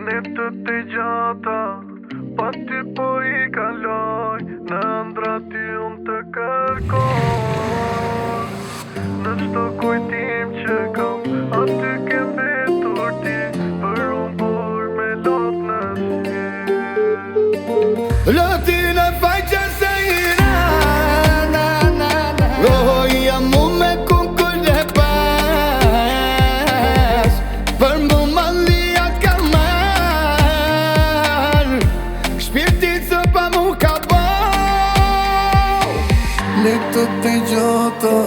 Netët e gjata, pa ty po I kaloj, në ndra ty unë të kërkoj. Në çdo kujtim që kam, aty ke mbetur ti, për unë bur me lot në sy. Lotin e faqe se I rohoja mu me kunkull e pas, për mu malia ka mar, shpirtit së pa mu ka bo. Netët e gjata,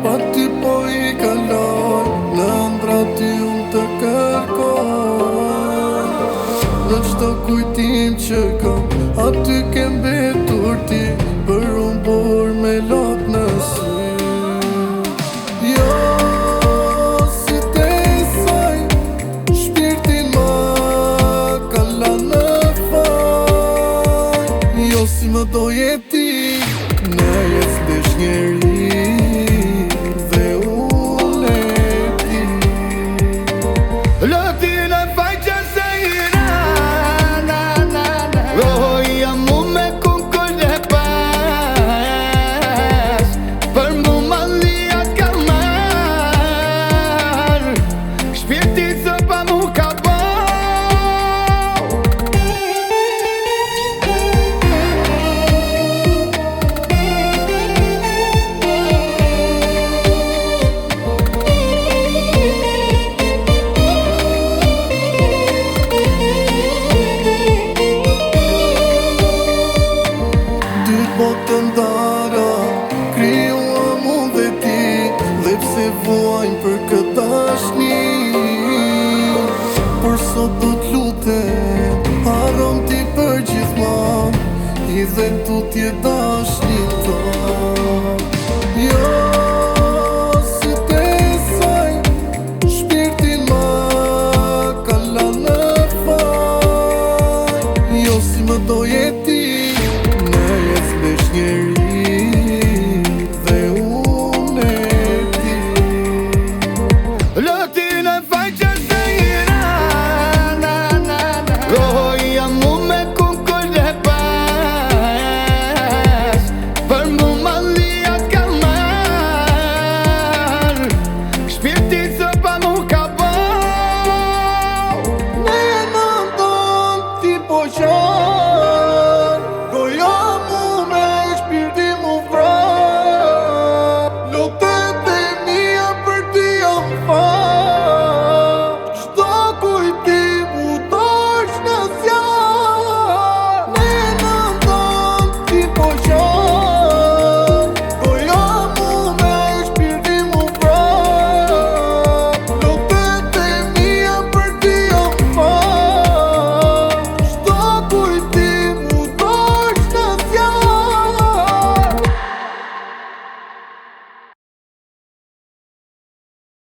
pa ty po I kaloj, në ndra ty unë të kërkoj. Në çdo kujtim që kam, aty ke mbetur ti, për unë bur me lot në sy. Jo, si te saj, shpirtin ma ka la në faj. Jo si më doje ti, në jes desh njeri, dhe unë e ti. Lotin e faqe se I rohoja mu me kunkull e pas, për mu malia ka mar, shpirtit së pa mu ka bo. Botë ndara, kryua mund dhe ti, dhe pse vuajnë për këtë dashni. Por sot do t'lutem, haron ti për gjithman, I dhe tu t'je dash